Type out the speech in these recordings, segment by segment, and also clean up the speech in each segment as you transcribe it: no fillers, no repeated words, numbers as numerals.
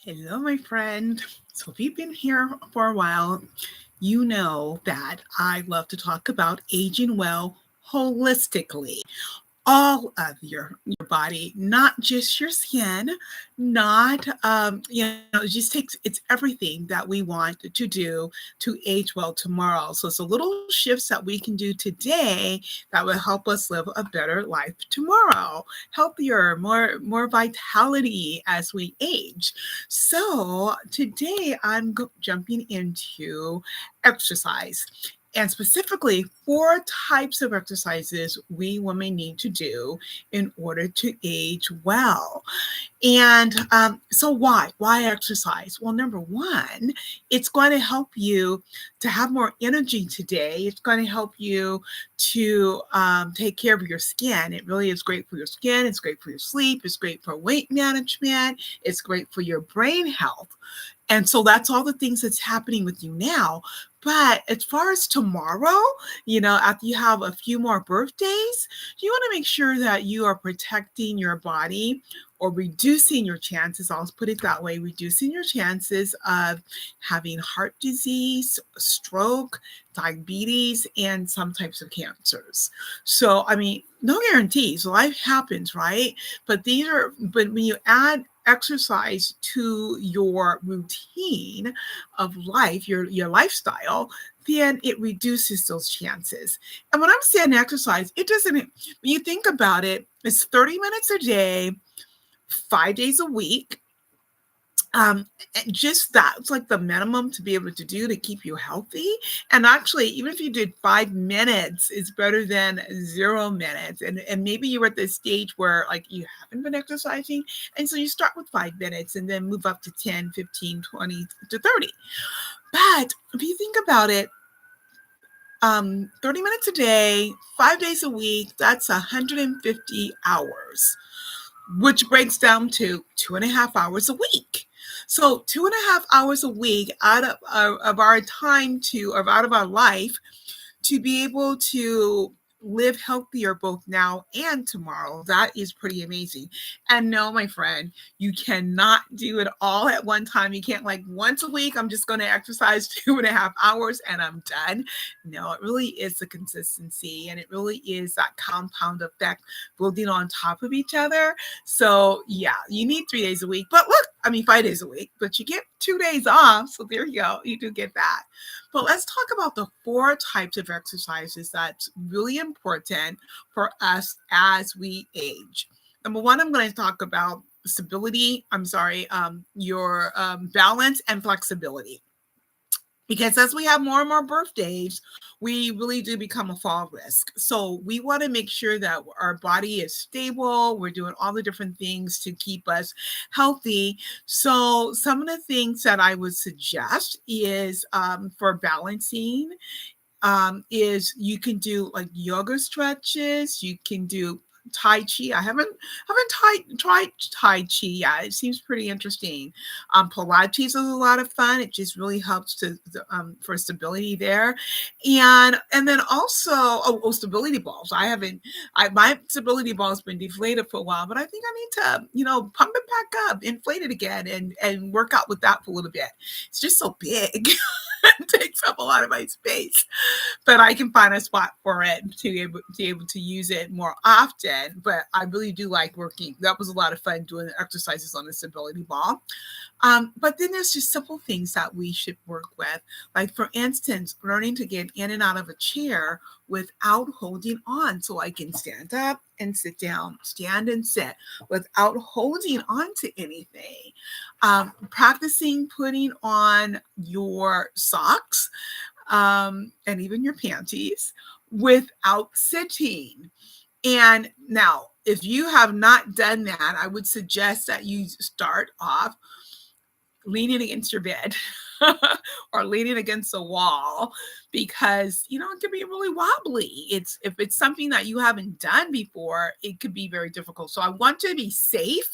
Hello, my friend. So, if you've been here for a while, you know that I love to talk about aging well holistically. All of your body, not just your skin, not it just takes it's everything that we want to do to age well tomorrow. So it's a little shifts that we can do today that will help us live a better life tomorrow, healthier, more vitality as we age. So today jumping into exercise, and specifically four types of exercises we women need to do in order to age well. And so why exercise? Well, number one, it's going to help you to have more energy today. It's going to help you to take care of your skin. It really is great for your skin. It's great for your sleep. It's great for weight management. It's great for your brain health. And so that's all the things that's happening with you now. But as far as tomorrow, after you have a few more birthdays, you want to make sure that you are protecting your body or reducing your chances, I'll put it that way, reducing your chances of having heart disease, stroke, diabetes, and some types of cancers. So, I mean, no guarantees. Life happens, right? But when you add exercise to your routine of life, your lifestyle, then it reduces those chances. And when I'm saying exercise, it doesn't, when you think about it, it's 30 minutes a day, 5 days a week. Just that's like the minimum to be able to do to keep you healthy. And actually, even if you did 5 minutes, it's better than 0 minutes. And maybe you're at this stage where like you haven't been exercising. And so you start with 5 minutes and then move up to 10, 15, 20 to 30. But if you think about it, 30 minutes a day, 5 days a week, that's 150 hours, which breaks down to 2.5 hours a week. So 2.5 hours a week of our time or out of our life to be able to live healthier both now and tomorrow. That is pretty amazing. And no, my friend, you cannot do it all at one time. You can't like once a week, I'm just going to exercise 2.5 hours and I'm done. No, it really is the consistency, and it really is that compound effect building on top of each other. So yeah, you need 3 days a week, but look, I mean, 5 days a week, but you get 2 days off. So there you go. You do get that. But let's talk about the four types of exercises that's really important for us as we age. Number one, I'm going to talk about your balance and flexibility. Because as we have more and more birthdays, we really do become a fall risk. So we want to make sure that our body is stable. We're doing all the different things to keep us healthy. So some of the things that I would suggest is for balancing is you can do like yoga stretches. You can do Tai Chi. I haven't tried Tai Chi yet. It seems pretty interesting. Pilates is a lot of fun. It just really helps for stability there, and then also stability balls. My stability ball has been deflated for a while, but I think I need to pump it back up, inflate it again, and work out with that for a little bit. It's just so big. It takes up a lot of my space, but I can find a spot for it to be able to use it more often. But I really do like working. That was a lot of fun doing the exercises on the stability ball. But then there's just simple things that we should work with. Like for instance, learning to get in and out of a chair without holding on. So I can stand up and sit down, stand and sit without holding on to anything. Practicing putting on your socks and even your panties without sitting. And now, if you have not done that, I would suggest that you start off leaning against your bed or leaning against a wall, because it can be really wobbly. If it's something that you haven't done before, it could be very difficult. So I want to be safe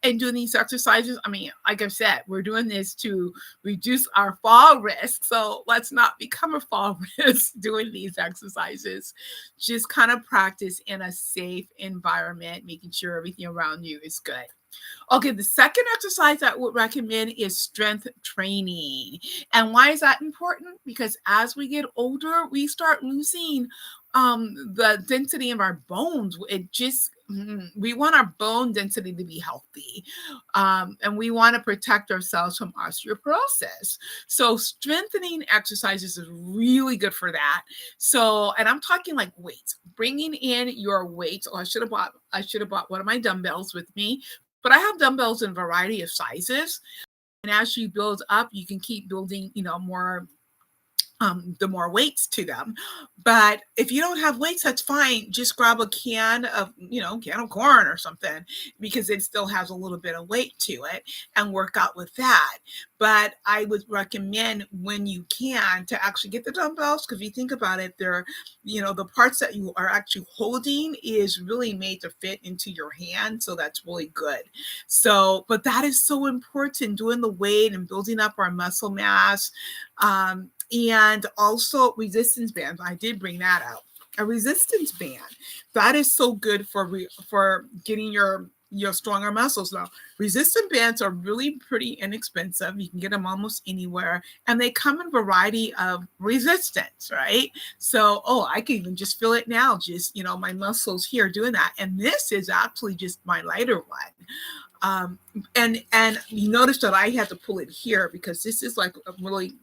in doing these exercises. I mean, like I've said, we're doing this to reduce our fall risk. So let's not become a fall risk doing these exercises. Just kind of practice in a safe environment, making sure everything around you is good. Okay, the second exercise I would recommend is strength training. And why is that important? Because as we get older, we start losing the density of our bones. We want our bone density to be healthy. And we want to protect ourselves from osteoporosis. So strengthening exercises is really good for that. So, and I'm talking like weights, bringing in your weights. Oh, I should have bought one of my dumbbells with me, but I have dumbbells in a variety of sizes. And as you build up, you can keep building, more the more weights to them. But if you don't have weights, that's fine. Just grab a can of corn or something, because it still has a little bit of weight to it, and work out with that. But I would recommend, when you can, to actually get the dumbbells, because if you think about it, the parts that you are actually holding is really made to fit into your hand. So that's really good. So, but that is so important, doing the weight and building up our muscle mass. And also resistance bands. I did bring that out. A resistance band. That is so good for getting your stronger muscles. Now, resistant bands are really pretty inexpensive. You can get them almost anywhere, and they come in a variety of resistance, right? So, I can even just feel it now, just, my muscles here doing that. And this is actually just my lighter one. And you notice that I had to pull it here, because this is like a really,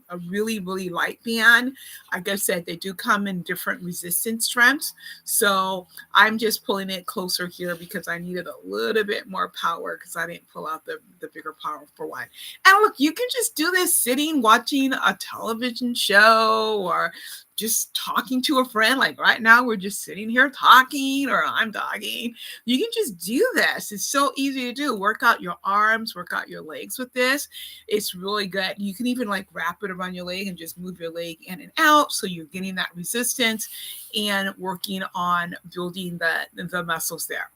really light band. Like I said, they do come in different resistance strengths. So I'm just pulling it closer here because I needed a little bit more power, because I didn't pull out the bigger powerful one. And look, you can just do this sitting, watching a television show, or just talking to a friend. Like right now, we're just sitting here talking, or I'm talking. You can just do this. It's so easy to do. Work out your arms, work out your legs with this. It's really good. You can even like wrap it around your leg and just move your leg in and out. So you're getting that resistance and working on building the muscles there.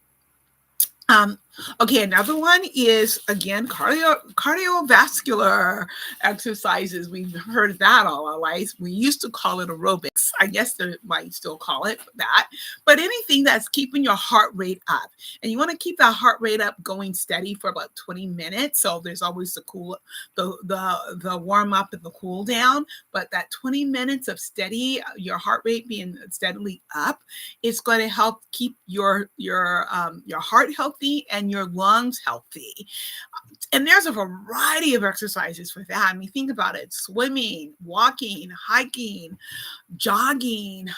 Okay, another one is, again, cardiovascular exercises. We've heard that all our lives. We used to call it aerobics. I guess they might still call it that. But anything that's keeping your heart rate up. And you want to keep that heart rate up going steady for about 20 minutes. So there's always the warm up and the cool down. But that 20 minutes of steady, your heart rate being steadily up, is going to help keep your heart healthy and your lungs healthy. And there's a variety of exercises for that. I mean, think about it: swimming, walking, hiking, jogging,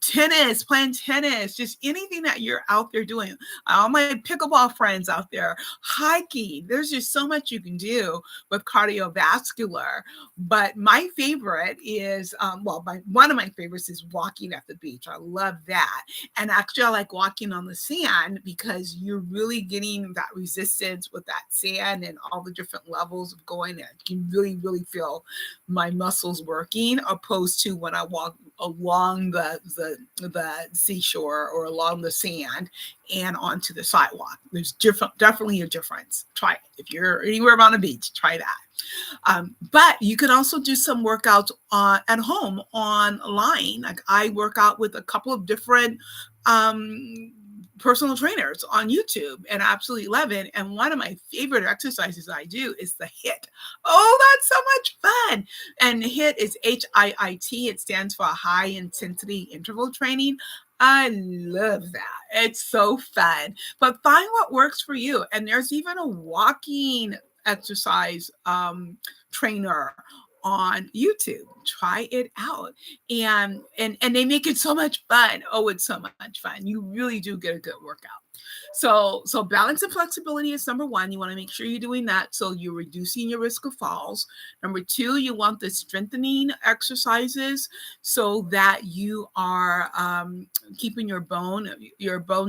tennis, playing tennis, just anything that you're out there doing. All my pickleball friends out there, hiking. There's just so much you can do with cardiovascular. But my favorite is, one of my favorites is walking at the beach. I love that. And actually, I like walking on the sand, because you're really getting that resistance with that sand and all the different levels of going there. You can really, really feel my muscles working, opposed to when I walk along the seashore or along the sand and onto the sidewalk. There's definitely a difference. Try it. If you're anywhere around a beach, try that. But you can also do some workouts at home online. Like I work out with a couple of different personal trainers on YouTube, and I absolutely love it. And one of my favorite exercises I do is the HIIT. Oh, that's so much fun. And HIIT is HIIT. It stands for high intensity interval training. I love that. It's so fun. But find what works for you. And there's even a walking exercise trainer on YouTube. Try it out. And they make it so much fun. Oh, it's so much fun. You really do get a good workout. So balance and flexibility is number one. You want to make sure you're doing that, so you're reducing your risk of falls. Number two, you want the strengthening exercises so that you are keeping your bone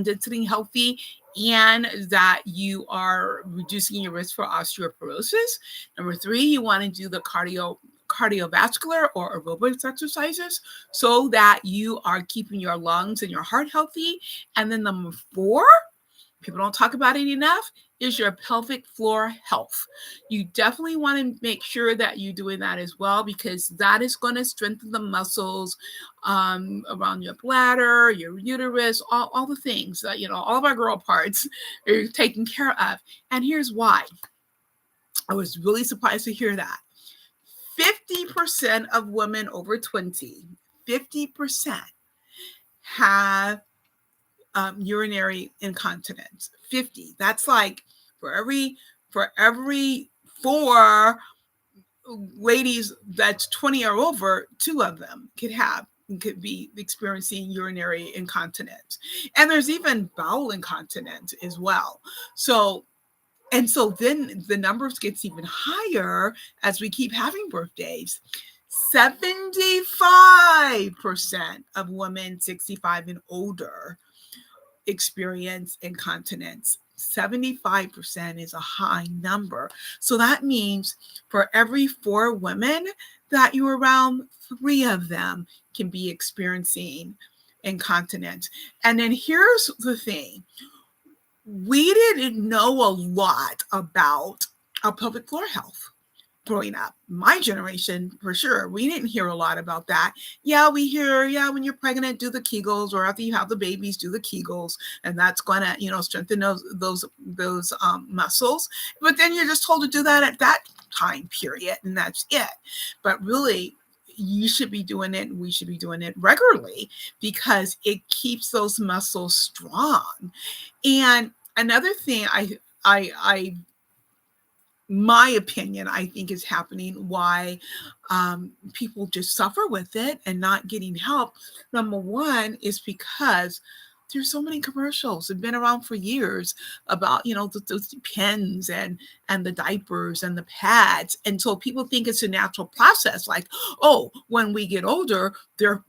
density healthy, and that you are reducing your risk for osteoporosis. Number three, you want to do the cardiovascular or aerobics exercises so that you are keeping your lungs and your heart healthy. And then number four, people don't talk about it enough, is your pelvic floor health. You definitely want to make sure that you're doing that as well, because that is going to strengthen the muscles around your bladder, your uterus, all the things that, all of our girl parts are taken care of. And here's why. I was really surprised to hear that. 50% of women over 20, 50% have urinary incontinence. 50. That's like for every 4 ladies that's 20 or over, 2 of them could be experiencing urinary incontinence. And there's even bowel incontinence as well. So then the numbers gets even higher as we keep having birthdays. 75% of women 65 and older experience incontinence. 75% is a high number. So that means for every 4 women that you're around, 3 of them can be experiencing incontinence. And then here's the thing. We didn't know a lot about our pelvic floor health growing up. My generation, for sure, we didn't hear a lot about that. Yeah, we hear, when you're pregnant, do the kegels, or after you have the babies, do the kegels, and that's going to, strengthen those muscles. But then you're just told to do that at that time period, and that's it. But really, you should be doing it, and we should be doing it regularly, because it keeps those muscles strong. And another thing my opinion, I think is happening, why people just suffer with it and not getting help. Number one is because there's so many commercials that have been around for years about, those pens and the diapers and the pads. And so people think it's a natural process. Like, oh, when we get older,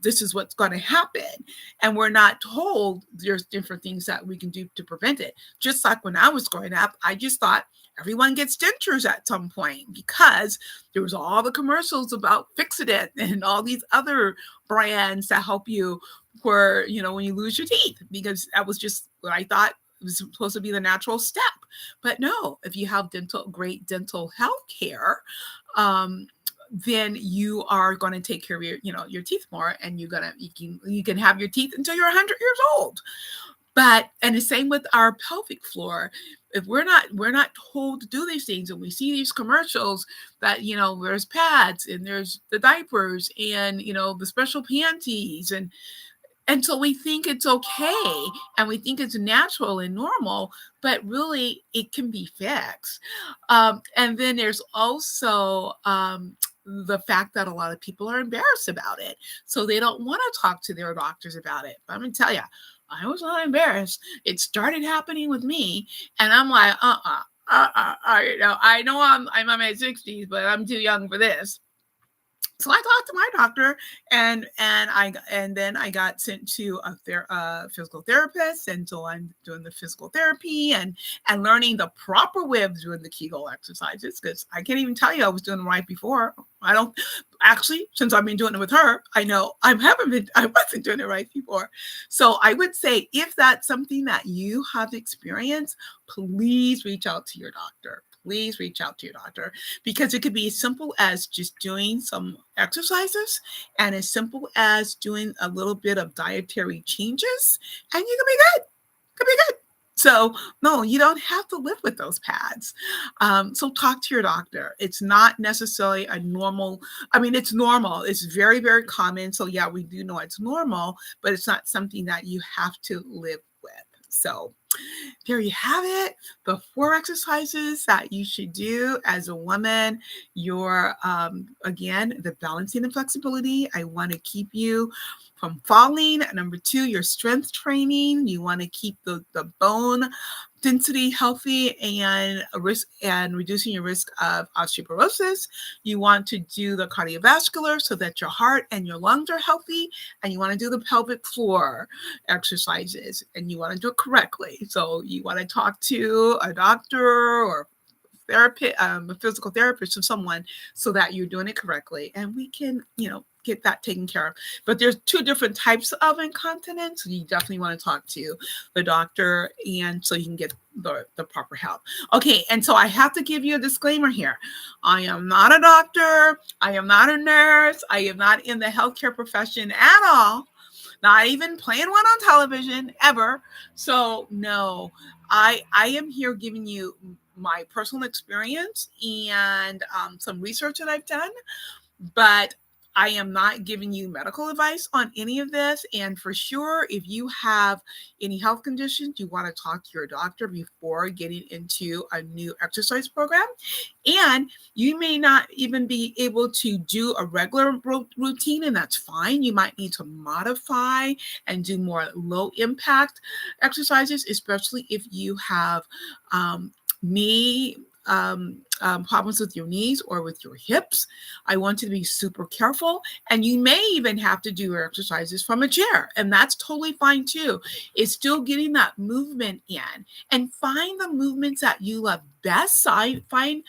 this is what's going to happen. And we're not told there's different things that we can do to prevent it. Just like when I was growing up, I just thought everyone gets dentures at some point, because there was all the commercials about Fix-It and all these other brands that help you for, when you lose your teeth, because that was just what I thought was supposed to be the natural step. But no, if you have great dental health care, then you are going to take care of your teeth more, and you can have your teeth until you're 100 years old. And the same with our pelvic floor. If we're not told to do these things, and we see these commercials that, there's pads and there's the diapers and, the special panties, and so we think it's okay, and we think it's natural and normal, but really it can be fixed. And then there's also the fact that a lot of people are embarrassed about it. So they don't want to talk to their doctors about it. But I'm going to tell you, I was not embarrassed. It started happening with me, and I'm like, I know I'm in my 60s, but I'm too young for this. So I talked to my doctor, and then I got sent to a physical therapist, and so I'm doing the physical therapy and learning the proper way of doing the Kegel exercises, because I can't even tell you I was doing them right before. I don't actually, since I've been doing it with her, I know I wasn't doing it right before. So I would say, if that's something that you have experienced, please reach out to your doctor. Please reach out to your doctor, because it could be as simple as just doing some exercises, and as simple as doing a little bit of dietary changes, and you can be good. Could be good. So no, you don't have to live with those pads. So talk to your doctor. It's not necessarily a normal. I mean, it's normal. It's very, very common. So yeah, we do know it's normal, but it's not something that you have to live with. So there you have it. The 4 exercises that you should do as a woman. Your, again, the balancing and flexibility. I want to keep you from falling. Number 2, your strength training. You want to keep the bone density healthy and reducing your risk of osteoporosis. You want to do the cardiovascular so that your heart and your lungs are healthy, and you want to do the pelvic floor exercises, and you want to do it correctly. So you want to talk to a doctor or therapist, a physical therapist, or someone, so that you're doing it correctly, and we can, get that taken care of. But there's 2 different types of incontinence. So you definitely want to talk to the doctor, and so you can get the proper help. Okay, and so I have to give you a disclaimer here. I am not a doctor. I am not a nurse. I am not in the healthcare profession at all. Not even playing one on television ever. So no, I am here giving you my personal experience and some research that I've done, but I am not giving you medical advice on any of this. And for sure, if you have any health conditions, you want to talk to your doctor before getting into a new exercise program. And you may not even be able to do a regular routine, and that's fine. You might need to modify and do more low impact exercises, especially if you have knee problems with your knees or with your hips. I want you to be super careful, and you may even have to do your exercises from a chair, and that's totally fine too. It's still getting that movement in, and find the movements that you love best. Find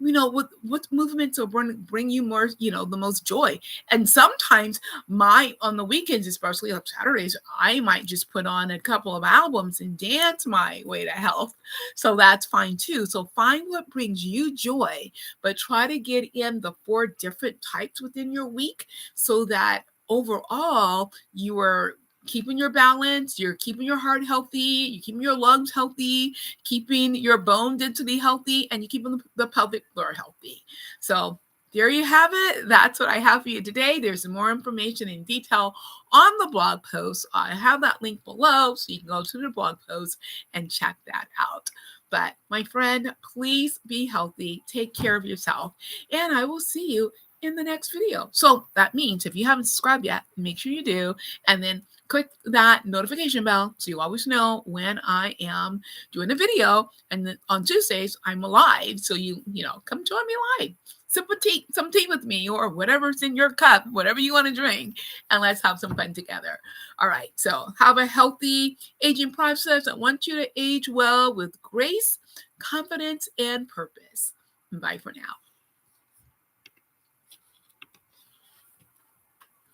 what movements will bring you more, the most joy. And sometimes on the weekends, especially on Saturdays, I might just put on a couple of albums and dance my way to health. So that's fine too. So find what brings you joy, but try to get in the 4 different types within your week so that overall you are keeping your balance, you're keeping your heart healthy, you're keeping your lungs healthy, keeping your bone density healthy, and you're keeping the pelvic floor healthy. So there you have it. That's what I have for you today. There's some more information in detail on the blog post. I have that link below, so you can go to the blog post and check that out. But my friend, please be healthy, take care of yourself, and I will see you in the next video. So that means if you haven't subscribed yet, make sure you do, and then click that notification bell so you always know when I am doing a video. And then on Tuesdays, I'm live. So you come join me live. Sip some tea with me, or whatever's in your cup, whatever you want to drink, and let's have some fun together. All right. So have a healthy aging process. I want you to age well with grace, confidence, and purpose. Bye for now.